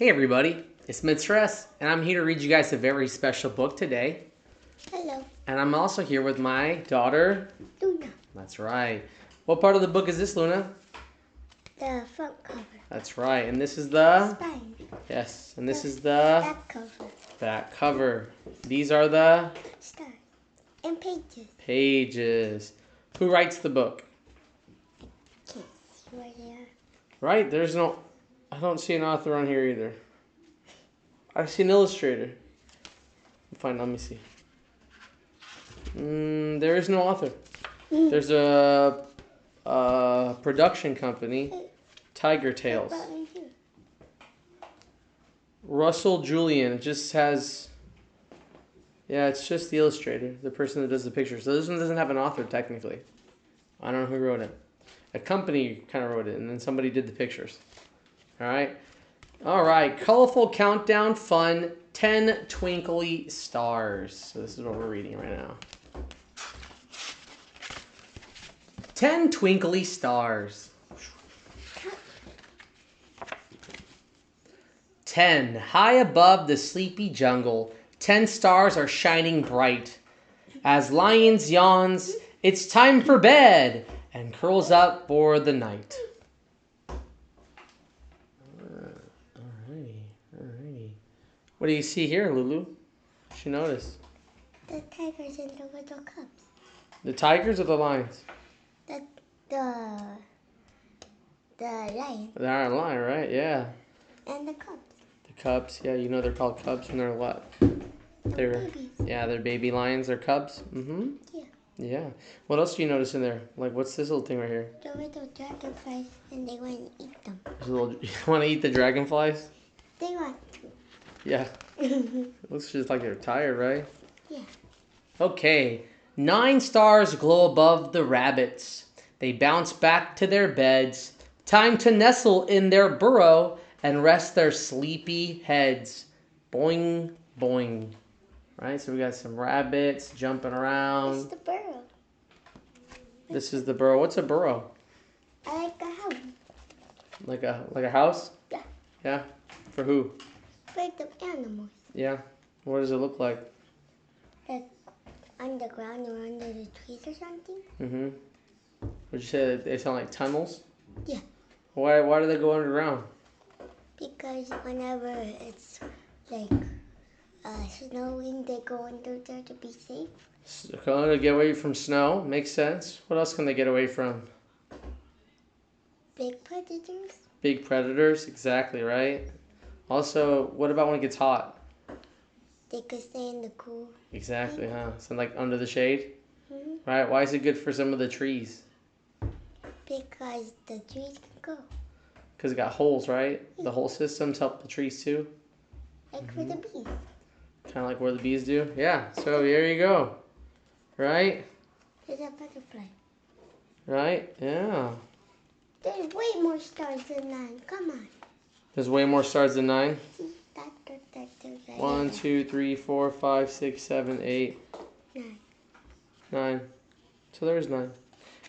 Hey everybody, it's Mr.S, and I'm here to read you guys a very special book today. Hello. And I'm also here with my daughter, Luna. That's right. What part of the book is this, Luna? The front cover. That's right. And this is the... Spine. Yes. And this is the... Back cover. Back cover. These are the... Stars. And pages. Pages. Who writes the book? Kids. Right there. Right? There's no... I don't see an author on here either. I see an illustrator. Fine, let me see. There is no author. There's a production company, Tiger Tales. Russell Julian. It just has... Yeah, it's just the illustrator, the person that does the pictures. So this one doesn't have an author, technically. I don't know who wrote it. A company kind of wrote it, and then somebody did the pictures. All right. All right. Colorful countdown fun. 10 Twinkly Stars. So this is what we're reading right now. 10 Twinkly Stars. 10. High above the sleepy jungle, 10 stars are shining bright. As lions yawns, it's time for bed, and curls up for the night. Alrighty. What do you see here, Lulu? What you notice? The tigers and the little cubs. The tigers or the lions? The lion. They are a lion, right? Yeah. And the cubs. The cubs, yeah, you know they're called cubs when they're what? They're babies. Yeah, they're baby lions. They're cubs. Yeah. Yeah. What else do you notice in there? Like, what's this little thing right here? The little dragonflies, and they want to eat them. You want to eat the dragonflies? They want Yeah. Looks just like they're tired, right? Yeah. Okay. 9 stars glow above the rabbits. They bounce back to their beds. Time to nestle in their burrow and rest their sleepy heads. Boing, boing. Right, so we got some rabbits jumping around. It's the burrow. This is the burrow. What's a burrow? I like a house. Like a house? Yeah. Yeah? For who? For the animals. Yeah. What does it look like? Like underground or under the trees or something. Mm-hmm. Would you say that they sound like tunnels? Yeah. Why do they go underground? Because whenever it's like snowing, they go under there to be safe. To get away from snow. Makes sense. What else can they get away from? Big predators. Big predators. Exactly, right? Also, what about when it gets hot? They could stay in the cool. Exactly, huh? So like under the shade? Mm-hmm. Right? Why is it good for some of the trees? Because the trees can go. Because it got holes, right? The hole systems help the trees too. Like for the bees. Kind of like where the bees do. Yeah, so there you go. Right? There's a butterfly. Right? Yeah. There's way more stars than 9. Come on. There's way more stars than 9. See? 1, 2, 3, 4, 5, 6, 7, 8. 9. 9. So there's 9.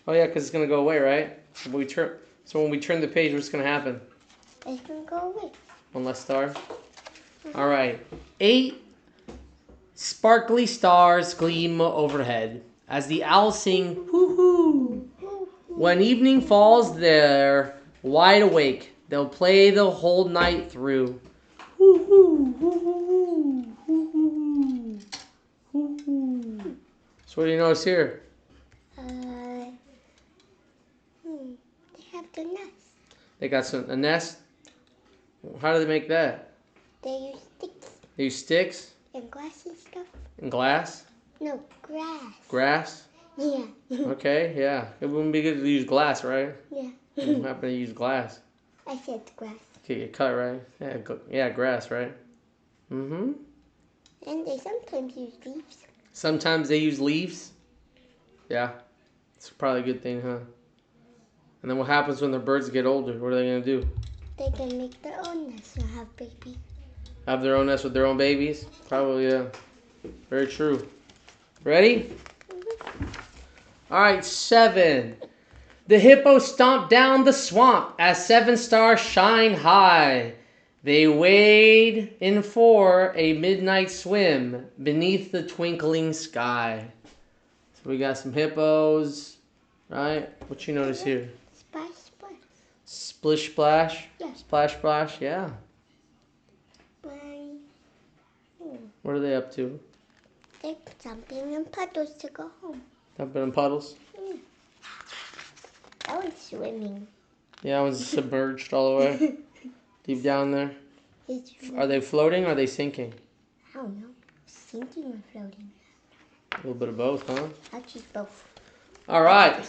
Oh yeah, because it's going to go away, right? So when we turn the page, what's going to happen? It's going to go away. One less star. All right. 8 sparkly stars gleam overhead as the owls sing hoo-hoo. When evening falls, they're wide awake. They'll play the whole night through. Hoo-hoo, hoo-hoo, hoo-hoo, hoo-hoo. So what do you notice here? They have the nest. They got a nest. How do they make that? They use sticks They use sticks and glass and stuff. and glass? No, grass. Grass? Yeah. Okay, yeah. It wouldn't be good to use glass, right? Yeah. You happen to use glass. I said grass. Okay, get cut, right? Yeah, grass, right? Mm-hmm. And they sometimes use leaves. Sometimes they use leaves. Yeah. It's probably a good thing, huh? And then what happens when the birds get older? What are they going to do? They can make their own nest and have babies. Have their own nest with their own babies? Probably, yeah. Very true. Ready? All right, 7. The hippo stomped down the swamp as 7 stars shine high. They wade in for a midnight swim beneath the twinkling sky. So we got some hippos, right? What you notice here? Splash, splash. Splish splash? Yeah. Splash splash, yeah. Bye. What are they up to? They're jumping in puddles to go home. Jumping in puddles? Yeah. That one's swimming. Yeah, that one's submerged all the way. Deep down there. Are they floating or are they sinking? I don't know. Sinking or floating? A little bit of both, huh? I'll choose both. All right.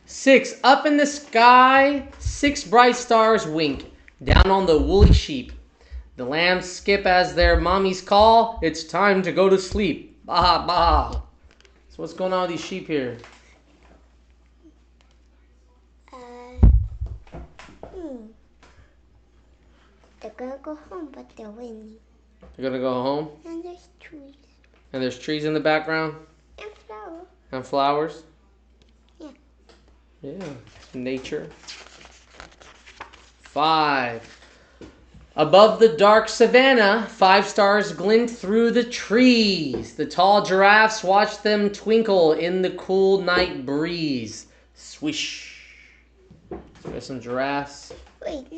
6. Up in the sky, 6 bright stars wink down on the woolly sheep. The lambs skip as their mommies call. It's time to go to sleep. Bah, bah. So what's going on with these sheep here? They're gonna go home, but they're winning. They're going to go home? And there's trees. And there's trees in the background? And flowers. And flowers? Yeah. Yeah. Nature. 5. Above the dark savannah, 5 stars glint through the trees. The tall giraffes watch them twinkle in the cool night breeze. Swish. So there's some giraffes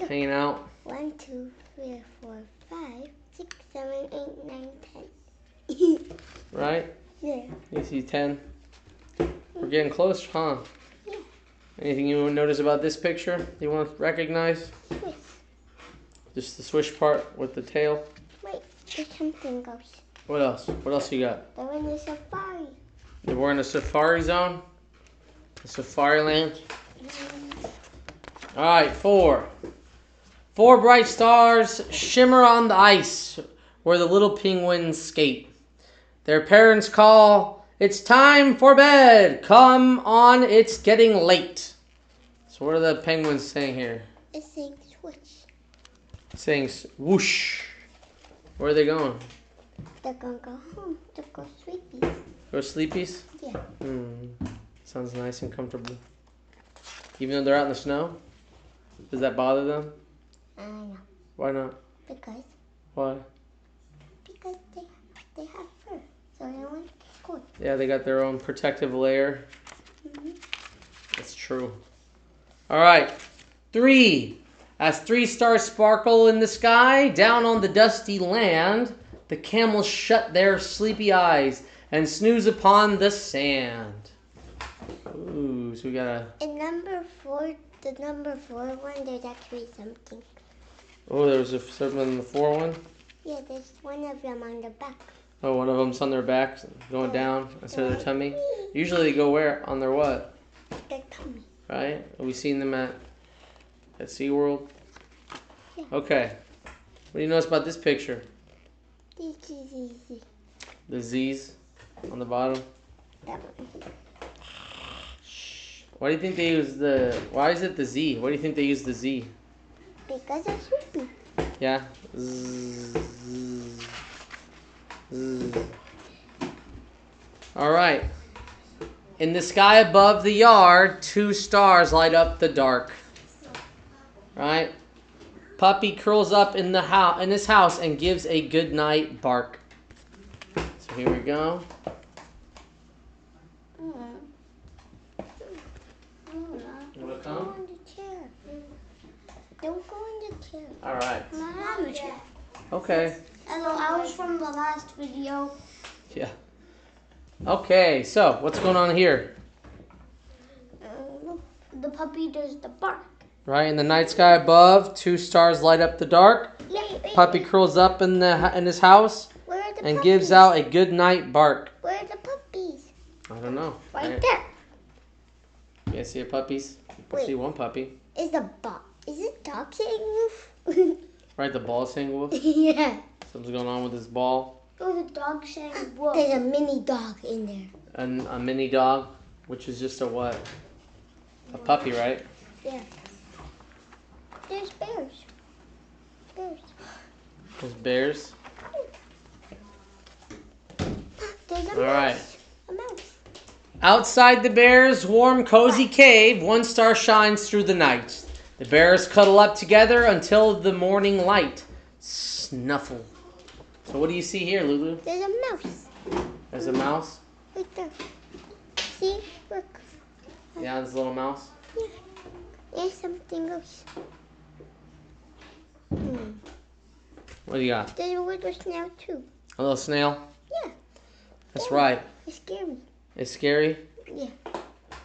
hanging out. 1, 2, 3, 4, 5, 6, 7, 8, 9, 10. Right? Yeah. You see 10? We're getting close, huh? Yeah. Anything you notice about this picture you want to recognize? Swish. Just the swish part with the tail. Wait, there's something else. What else? What else you got? They're in the safari. We're in a safari zone? A safari land? All right, 4. 4 bright stars shimmer on the ice where the little penguins skate. Their parents call, "It's time for bed. Come on, it's getting late." So what are the penguins saying here? It's saying switch. Saying whoosh. Where are they going? They're gonna go home to go sleepies. Go sleepies? Yeah. Sounds nice and comfortable. Even though they're out in the snow? Does that bother them? I know. Why not? Because Why? they have fur, so they won't get cold. Yeah, they got their own protective layer. That's true. All right. 3. As 3 stars sparkle in the sky, down on the dusty land, the camels shut their sleepy eyes and snooze upon the sand. Ooh, so we got a... In number 4, the number 4 one, there's actually something. Oh, there's something in the 4 one? Yeah, there's one of them on the back. Oh, one of them's on their back, going down instead of their tummy. Usually they go where? On their what? Their tummy. Right? Have we seen them at SeaWorld? Yeah. Okay. What do you notice about this picture? This is easy. The Z's on the bottom. That one. Why do you think they use the... Why is it the Z? Why do you think they use the Z? Because they're sleepy. Yeah? Zzz, zzz, zzz. All right. In the sky above the yard, 2 stars light up the dark. Right? Puppy curls up in his house and gives a good night bark. So here we go. You want to come? Go on the chair. Don't go in the chair. All right. Not on the chair. Okay. Hello, I was from the last video. Yeah. Okay, so what's going on here? The puppy does the bark. Right, in the night sky above, 2 stars light up the dark. Puppy curls up in his house and gives out a good night bark. Where are the puppies? I don't know. Right there. You guys see your puppies? I see one puppy. Is it dog saying woof? Right, the ball saying woof. Yeah. Something's going on with this ball. Oh, the dog saying woof. There's a mini dog in there. And a mini dog, which is just a what? A puppy, right? Yeah. There's bears. There's bears. There's a mouse. All right. A mouse. Outside the bears' warm, cozy cave, 1 star shines through the night. The bears cuddle up together until the morning light. Snuffle. So what do you see here, Lulu? There's a mouse. There's a mouse? Right there. See? Look. Yeah, there's a little mouse. Yeah. There's something else. What do you got? There's a little snail too. A little snail? Yeah. That's right. It's scary. It's scary? Yeah.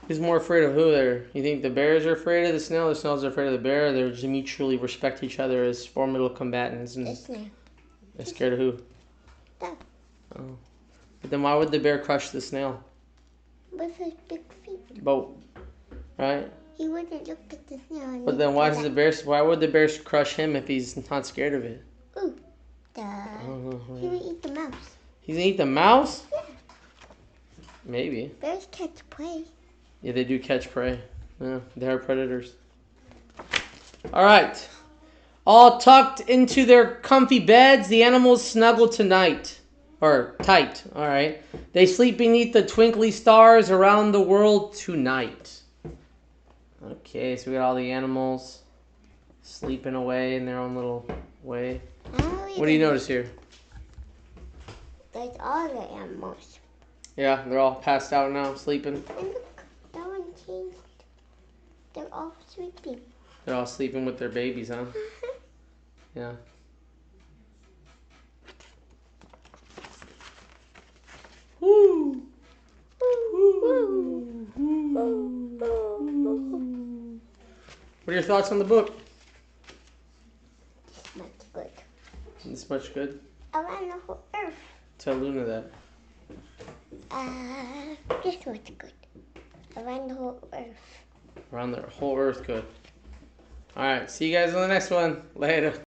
Who's more afraid of who there? You think the bears are afraid of the snail? The snails are afraid of the bear? They just mutually respect each other as formidable combatants. And The snail. they're scared of who? That. Oh. But then why would the bear crush the snail? With his big feet. But, right? He wouldn't look at the snail. And But then why would the bear crush him if he's not scared of it? Ooh. He Oh, would eat the mouse. he's gonna eat the mouse? Yeah. Maybe. Bears catch prey. Yeah, they do catch prey. Yeah, they are predators. All right. All tucked into their comfy beds, the animals snuggle tonight. Or tight, all right. They sleep beneath the twinkly stars around the world tonight. Okay, so we got all the animals sleeping away in their own little way. What do you notice here? There's all the animals. Yeah, they're all passed out now, sleeping. And look, that one changed. They're all sleeping. They're all sleeping with their babies, huh? Yeah. Woo! What are your thoughts on the book? This much good. This much good? Around the whole earth. Tell Luna that. This much good. Around the whole earth. Around the whole earth good. Alright, see you guys on the next one. Later.